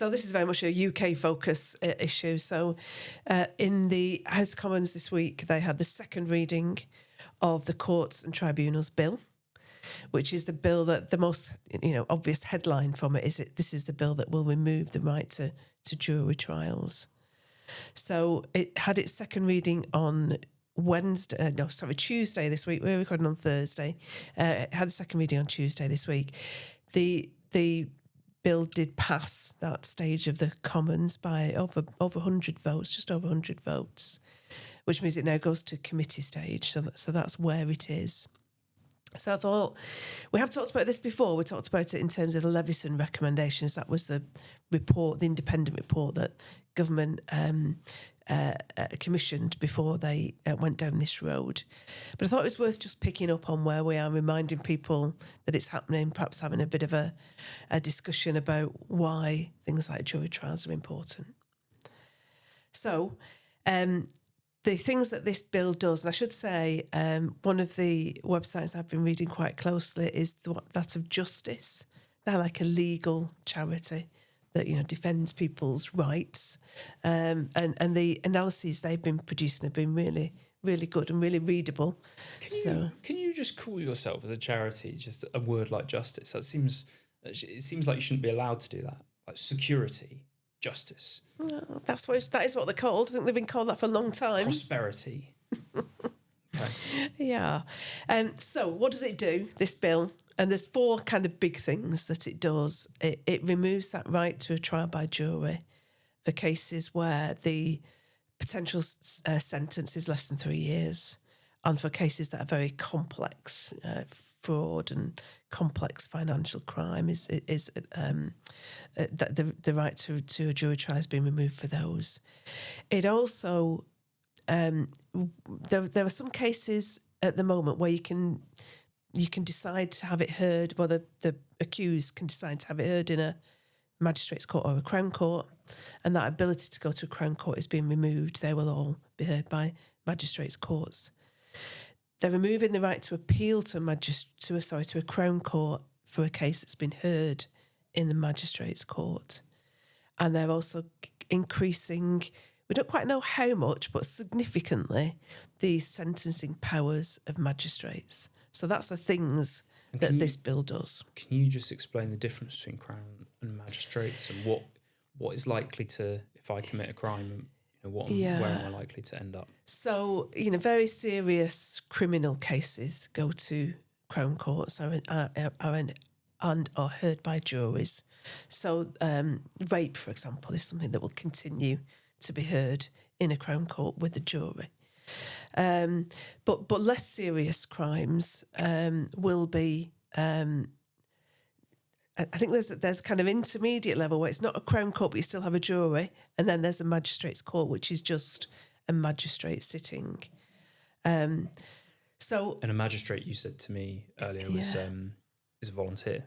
So this is very much a UK focus issue. So in the House of Commons this week, they had the second reading of the Courts and Tribunals Bill, which is the bill that the most obvious headline from it is this is the bill that will remove the right to jury trials. So it had its second reading on Tuesday this week. We're recording on Thursday. It had a second reading on Tuesday this week. The bill did pass that stage of the Commons by over 100 votes, just over 100 votes, which means it now goes to committee stage. So that's where it is. So I thought, we have talked about this before. We talked about it in terms of the Leveson recommendations. That was the report, the independent report that government commissioned before they went down this road. But I thought it was worth just picking up on where we are, reminding people that it's happening, perhaps having a bit of a discussion about why things like jury trials are important. So the things that this bill does, and I should say one of the websites I've been reading quite closely is that of Justice. They're like a legal charity that defends people's rights, and the analyses they've been producing have been really, really good and really readable. Can you just call yourself as a charity just a word like justice? It seems like you shouldn't be allowed to do that. Like security, justice. Well, that is what they're called. I think they've been called that for a long time. Prosperity. Okay. Yeah. So what does it do, this bill? And there's four kind of big things that it does. It removes that right to a trial by jury for cases where the potential sentence is less than 3 years, and for cases that are very complex, fraud and complex financial crime is the right to a jury trial has been removed for those. It also there are some cases at the moment where you can decide to have it heard, well, the accused can decide to have it heard in a magistrate's court or a Crown Court, and that ability to go to a Crown Court is being removed. They will all be heard by magistrates' courts. They're removing the right to appeal to a Crown Court for a case that's been heard in the magistrate's court, and they're also increasing, we don't quite know how much, but significantly, the sentencing powers of magistrates. So that's the things that this bill does. Can you just explain the difference between Crown and magistrates and what is likely to, if I commit a crime, where am I likely to end up? So, very serious criminal cases go to Crown Courts and are heard by juries. So rape, for example, is something that will continue to be heard in a Crown Court with a jury. But less serious crimes will be. I think there's a kind of intermediate level where it's not a Crown Court, but you still have a jury, and then there's a magistrate's court, which is just a magistrate sitting. And a magistrate, you said to me earlier, is a volunteer.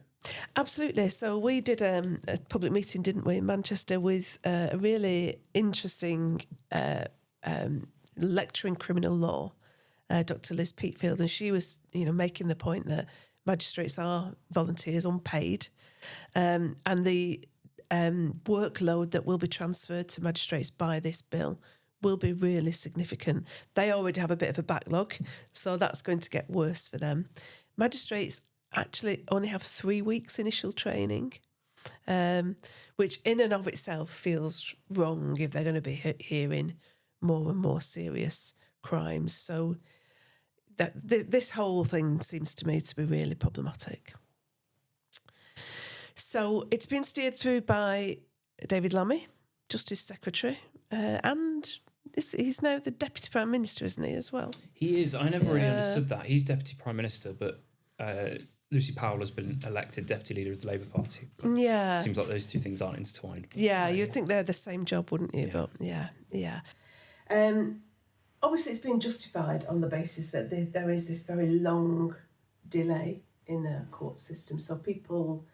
Absolutely. So we did a public meeting, didn't we, in Manchester, with a really interesting lecturer in criminal law, Dr. Liz Peatfield, and she was, making the point that magistrates are volunteers, unpaid, and the workload that will be transferred to magistrates by this bill will be really significant. They already have a bit of a backlog, so that's going to get worse for them. Magistrates actually only have 3 weeks initial training, which in and of itself feels wrong if they're going to be hearing more and more serious crimes. So this whole thing seems to me to be really problematic. So it's been steered through by David Lammy, Justice Secretary, and he's now the Deputy Prime Minister, isn't he, as well? He is. I never really understood that. He's Deputy Prime Minister, but Lucy Powell has been elected Deputy Leader of the Labour Party. Yeah. It seems like those two things aren't intertwined. Yeah, you'd think they're the same job, wouldn't you? Yeah. But yeah. Obviously, it's been justified on the basis that there is this very long delay in the court system. So people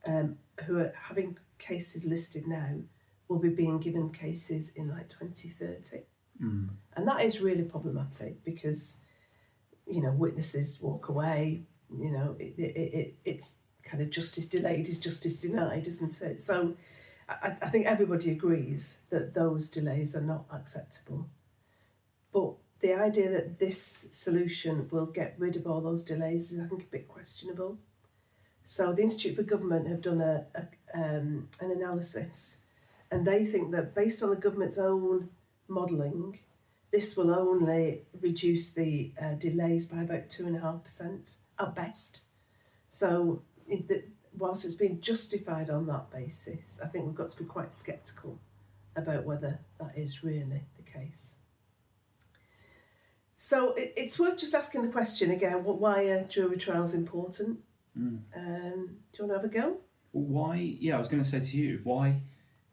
who are having cases listed now will be being given cases in 2030. And that is really problematic because, witnesses walk away, it's kind of justice delayed is justice denied, isn't it? So I think everybody agrees that those delays are not acceptable. But the idea that this solution will get rid of all those delays is, I think, a bit questionable. So the Institute for Government have done an analysis, and they think that based on the government's own modelling, this will only reduce the delays by about 2.5% at best. So whilst it's been justified on that basis, I think we've got to be quite sceptical about whether that is really the case. So it's worth just asking the question again, why are jury trials important? Do you want to have a go? Why? Yeah, I was going to say to you, why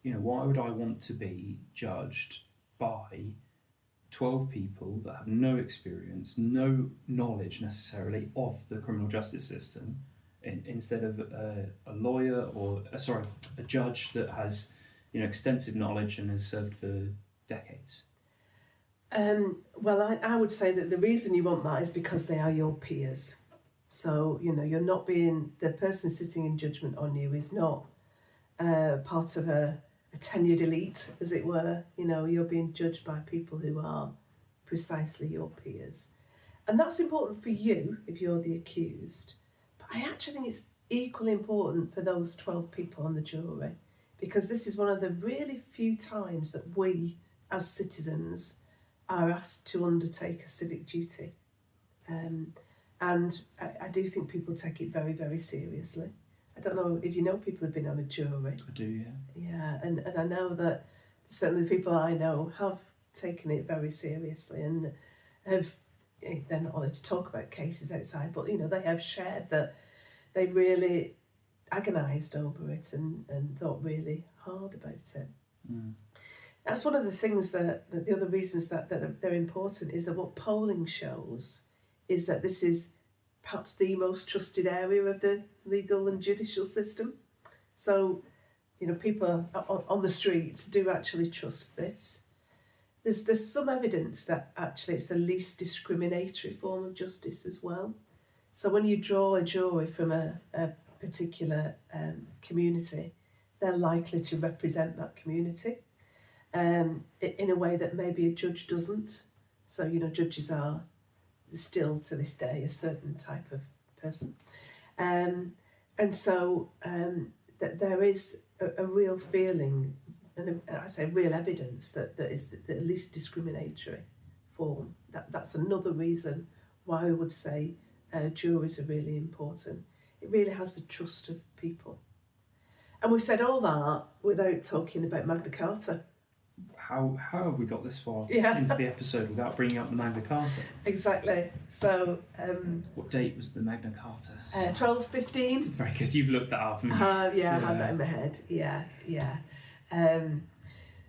would I want to be judged by 12 people that have no experience, no knowledge necessarily of the criminal justice system, instead of a lawyer or a judge that has extensive knowledge and has served for decades? Well, I would say that the reason you want that is because they are your peers. So, you're not the person sitting in judgment on you is not part of a tenured elite, as it were. You're being judged by people who are precisely your peers. And that's important for you if you're the accused. But I actually think it's equally important for those 12 people on the jury, because this is one of the really few times that we, as citizens, are asked to undertake a civic duty. And I do think people take it very, very seriously. I don't know if you know people who've been on a jury. I do, yeah. Yeah, and I know that certainly the people I know have taken it very seriously and have, they're not allowed to talk about cases outside, but they have shared that they really agonised over it and thought really hard about it. That's one of the things that the other reasons that they're important is that what polling shows is that this is perhaps the most trusted area of the legal and judicial system. So, people on the streets do actually trust this. There's some evidence that actually it's the least discriminatory form of justice as well. So when you draw a jury from a particular community, they're likely to represent that community in a way that maybe a judge doesn't. So, judges are still to this day a certain type of person. And so that there is a real feeling, and I say real evidence, that is the least discriminatory form. That's another reason why I would say juries are really important. It really has the trust of people. And we've said all that without talking about Magna Carta. How have we got this far into the episode without bringing up the Magna Carta? Exactly. So, what date was the Magna Carta? 1215. Very good. You've looked that up. I had that in my head. Yeah.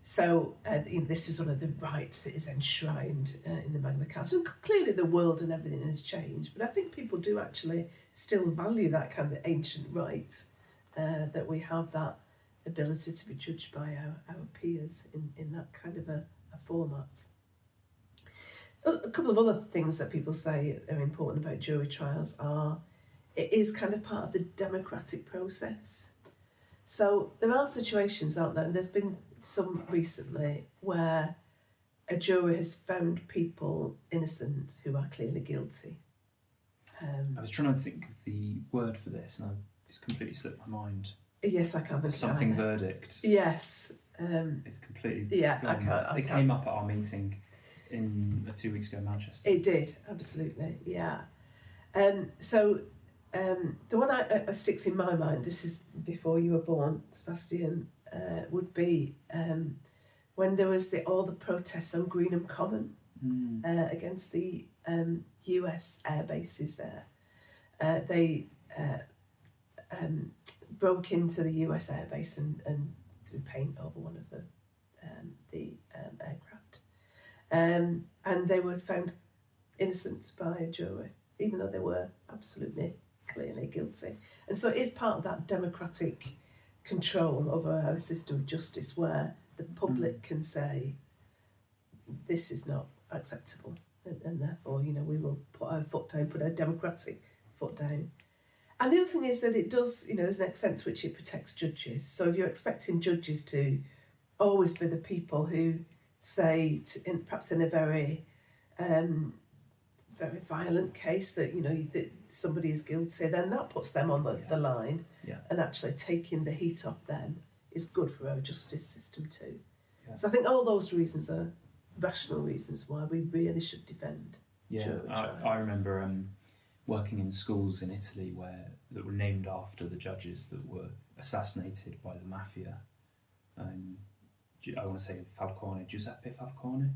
So this is one of the rights that is enshrined in the Magna Carta. And clearly the world and everything has changed, but I think people do actually still value that kind of ancient right, that we have that ability to be judged by our peers in that kind of a format. A couple of other things that people say are important about jury trials are it is kind of part of the democratic process. So there are situations out there, and there's been some recently, where a jury has found people innocent who are clearly guilty. I was trying to think of the word for this, and it's completely slipped my mind. Yes, I can't. Something verdict. Yes. It's completely. Yeah, gone. It came up at our meeting 2 weeks ago in Manchester. It did, absolutely, yeah. So the one that sticks in my mind, this is before you were born, Sebastian, would be when there was all the protests on Greenham Common against the US air bases there. They broke into the US airbase and threw paint over one of the aircraft. And they were found innocent by a jury, even though they were absolutely clearly guilty. And so it is part of that democratic control over our system of justice, where the public can say, this is not acceptable, and therefore, we will put our foot down, put our democratic foot down. And the other thing is that it does, there's an extent to which it protects judges. So if you're expecting judges to always be the people who say, perhaps in a very very violent case that that somebody is guilty, then that puts them on the line, and actually taking the heat off them is good for our justice system too. So I think all those reasons are rational reasons why we really should defend jury trials. I remember working in schools in Italy that were named after the judges that were assassinated by the mafia. I want to say Giuseppe Falcone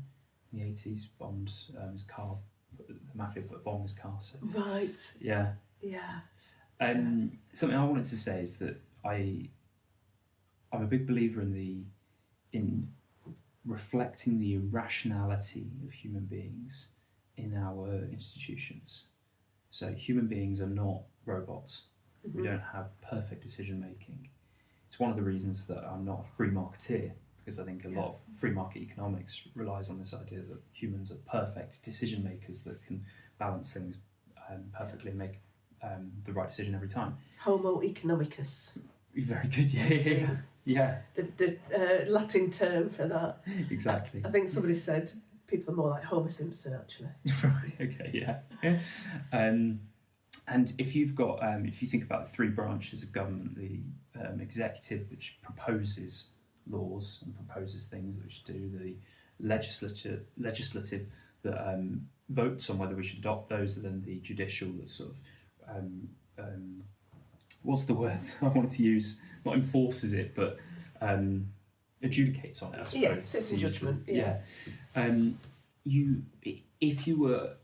in the 80s bombed his car. The mafia put a bomb in his car. So. Right. Yeah. Yeah. Something I wanted to say is that I'm a big believer in reflecting the irrationality of human beings in our institutions. So human beings are not robots. Mm-hmm. We don't have perfect decision making. It's one of the reasons that I'm not a free marketeer, because I think a lot of free market economics relies on this idea that humans are perfect decision makers that can balance things perfectly and make the right decision every time. Homo economicus. Very good, yeah. The Latin term for that. Exactly. I think somebody said people are more like Homer Simpson, actually. Right, okay, yeah. And if you've got, if you think about the three branches of government, the executive, which proposes laws and proposes things that we should do, the legislative that votes on whether we should adopt those, and then the judicial that sort of what's the word I wanted to use? Not enforces it, but adjudicates on it, I suppose. Yeah, sits in judgment. Yeah. If you were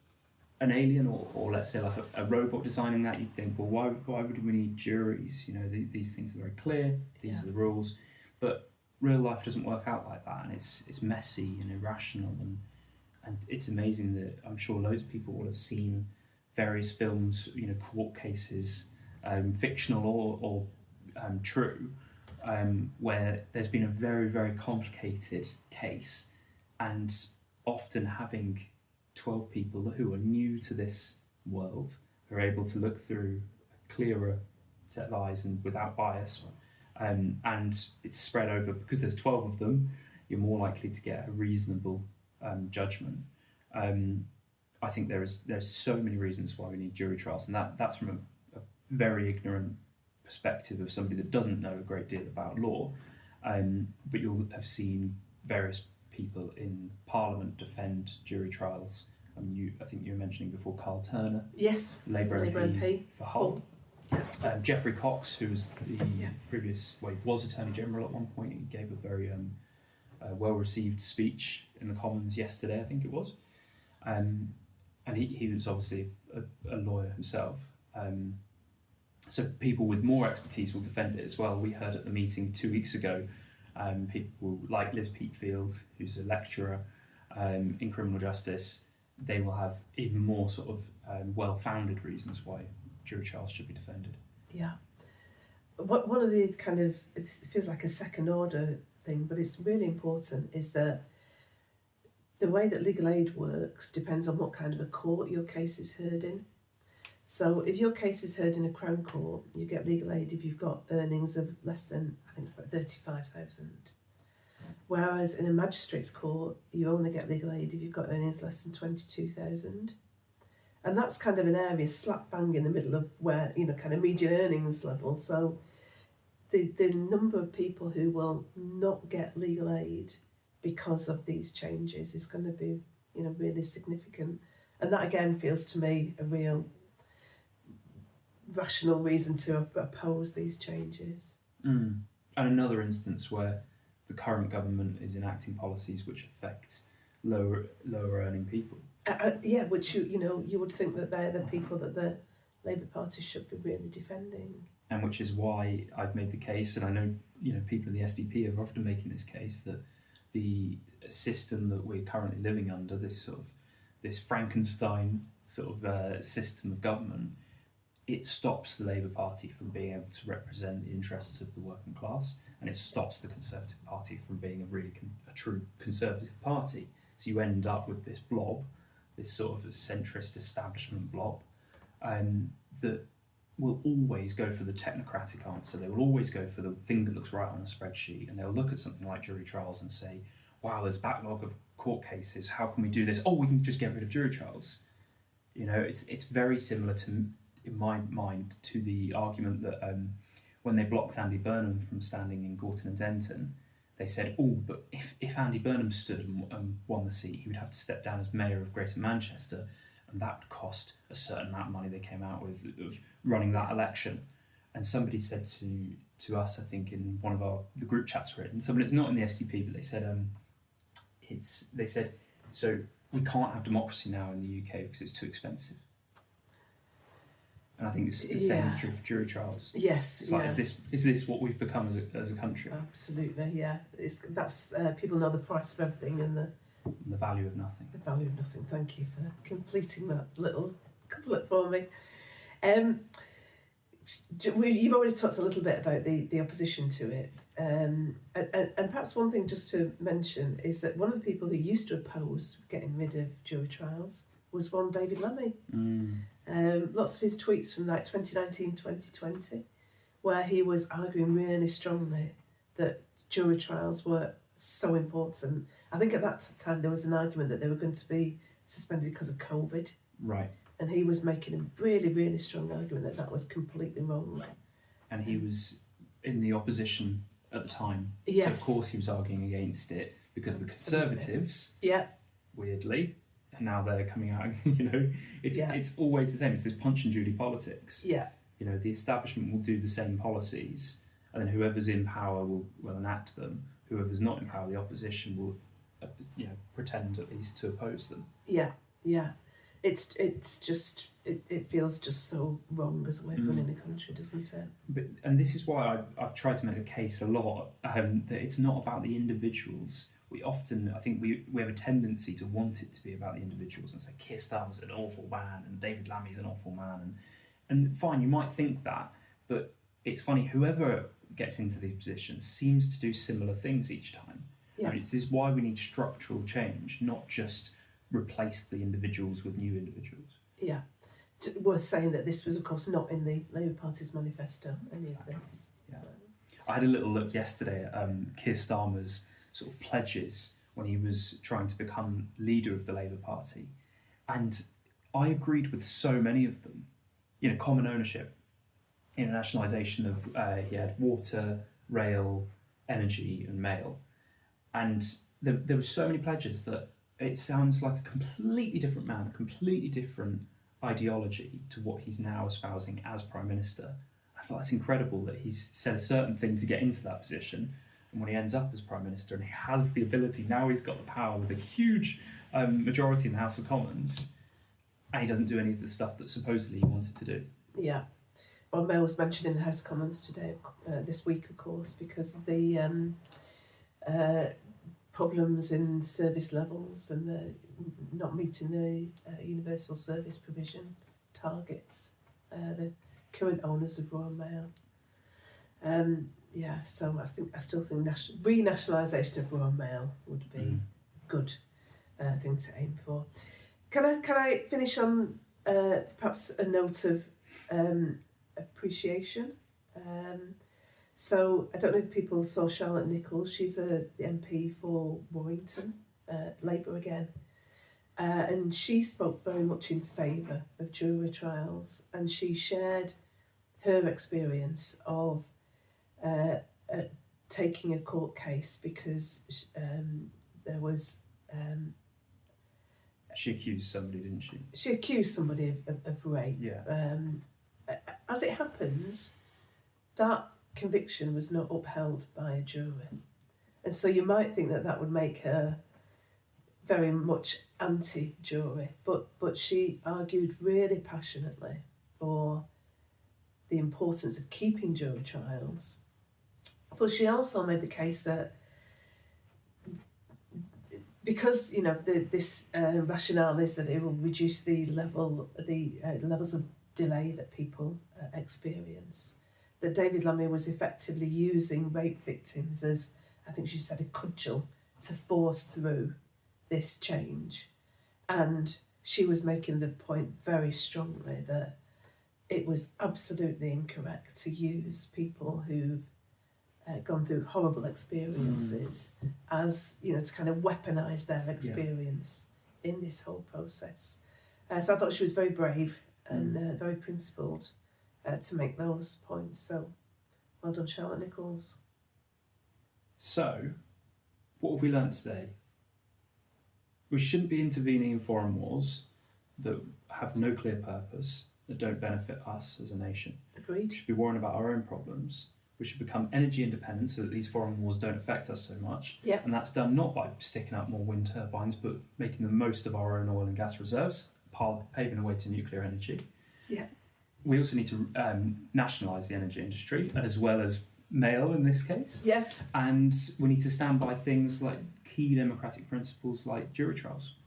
an alien or let's say like a robot designing that, you'd think, well, why would we need juries? These things are very clear. These are the rules, but real life doesn't work out like that, and it's messy and irrational, and it's amazing that I'm sure loads of people will have seen various films, court cases, fictional or true, where there's been a very, very complicated case, and often having 12 people who are new to this world are able to look through a clearer set of eyes and without bias, and it's spread over, because there's 12 of them, you're more likely to get a reasonable judgment. I think there's so many reasons why we need jury trials, and that's from a very ignorant perspective of somebody that doesn't know a great deal about law, but you'll have seen various people in Parliament defend jury trials. I think you were mentioning before Carl Turner. Yes. Labour MP for Hull. Geoffrey Cox, who was the previous, he was Attorney General at one point. He gave a very well-received speech in the Commons yesterday, I think it was. And he was obviously a lawyer himself. So people with more expertise will defend it as well. We heard at the meeting 2 weeks ago, people like Liz Peatfield, who's a lecturer in criminal justice, they will have even more sort of well-founded reasons why jury trials should be defended. Yeah. One of the kind of, it feels like a second order thing, but it's really important, is that the way that legal aid works depends on what kind of a court your case is heard in. So if your case is heard in a Crown Court, you get legal aid if you've got earnings of less than, I think it's about 35,000. Whereas in a magistrate's court, you only get legal aid if you've got earnings less than 22,000. And that's kind of an area slap bang in the middle of where, kind of median earnings level. So the number of people who will not get legal aid because of these changes is going to be, really significant. And that again feels to me a real rational reason to oppose these changes. And another instance where the current government is enacting policies which affect lower earning people. Which you would think that they're the people that the Labour Party should be really defending. And which is why I've made the case, and I know people in the SDP are often making this case, that the system that we're currently living under, this Frankenstein sort of system of government, it stops the Labour Party from being able to represent the interests of the working class, and it stops the Conservative Party from being a true Conservative party. So you end up with this blob, this sort of centrist establishment blob, that will always go for the technocratic answer. They will always go for the thing that looks right on a spreadsheet, and they'll look at something like jury trials and say, wow, there's backlog of court cases, how can we do this? Oh, we can just get rid of jury trials. You know, it's very similar to, in my mind, to the argument that when they blocked Andy Burnham from standing in Gorton and Denton, they said, oh, but if Andy Burnham stood and won the seat, he would have to step down as mayor of Greater Manchester, and that would cost a certain amount of money they came out with of running that election. And somebody said to us, I think in one of the group chats we're in, somebody that's not in the SDP, but they said, so we can't have democracy now in the UK because it's too expensive. And I think it's the same is true for jury trials. Yes. It's like, is this what we've become as a country? Absolutely, yeah. That's people know the price of everything and the value of nothing. The value of nothing. Thank you for completing that little couplet for me. You've already talked a little bit about the opposition to it. And perhaps one thing just to mention is that one of the people who used to oppose getting rid of jury trials was one David Lammy. Lots of his tweets from like 2019, 2020, where he was arguing really strongly that jury trials were so important. I think at that time there was an argument that they were going to be suspended because of COVID. Right. And he was making a really, really strong argument that that was completely wrong. And he was in the opposition at the time. Yes. So of course he was arguing against it because the Conservatives, weirdly, and now they're coming out, you know, it's always the same. It's this Punch and Judy politics. Yeah. You know, the establishment will do the same policies, and then whoever's in power will enact them. Whoever's not in power, the opposition will, pretend at least to oppose them. Yeah, yeah. It's just it feels just so wrong as a way of running a country, doesn't it? And this is why I've tried to make a case a lot that it's not about the individuals. I think we have a tendency to want it to be about the individuals and say Keir Starmer's an awful man and David Lammy's an awful man, and fine, you might think that, but it's funny, whoever gets into these positions seems to do similar things each time. Yeah. I mean, this is why we need structural change, not just replace the individuals with new individuals. Yeah. Worth saying that this was, of course, not in the Labour Party's manifesto, any of this. Yeah. So. I had a little look yesterday at Keir Starmer's sort of pledges when he was trying to become leader of the Labour Party, and I agreed with so many of them. You know, common ownership, nationalisation of he had water, rail, energy, and mail, and there were so many pledges that it sounds like a completely different man, a completely different ideology to what he's now espousing as Prime Minister. I thought it's incredible that he's said a certain thing to get into that position, and when he ends up as Prime Minister and he has the ability, now he's got the power with a huge majority in the House of Commons, and he doesn't do any of the stuff that supposedly he wanted to do. Yeah. Well, Mail was mentioned in the House of Commons today, this week, of course, because of the problems in service levels and the not meeting the universal service provision targets, the current owners of Royal Mail. So I still think renationalisation of Royal Mail would be a good thing to aim for. Can I finish on perhaps a note of appreciation? So I don't know if people saw Charlotte Nichols. She's the MP for Warrington, Labour again. And she spoke very much in favour of jury trials, and she shared her experience of taking a court case because there was... she accused somebody, didn't she? She accused somebody of rape. Yeah. As it happens, that conviction was not upheld by a jury. And so you might think that would make her very much anti-jury, but she argued really passionately for the importance of keeping jury trials. But she also made the case that because this rationale is that it will reduce the levels of delay that people experience, that David Lammy was effectively using rape victims as, I think she said, a cudgel to force through this change. And she was making the point very strongly that it was absolutely incorrect to use people who've gone through horrible experiences as, to kind of weaponise their experience in this whole process. So I thought she was very brave and very principled to make those points. So well done, Charlotte Nichols. So, what have we learnt today? We shouldn't be intervening in foreign wars that have no clear purpose, that don't benefit us as a nation. Agreed. We should be worrying about our own problems. We should become energy independent so that these foreign wars don't affect us so much. Yeah. And that's done not by sticking up more wind turbines, but making the most of our own oil and gas reserves, paving the way to nuclear energy. Yeah. We also need to nationalise the energy industry, as well as mail in this case. Yes. And we need to stand by things like key democratic principles like jury trials.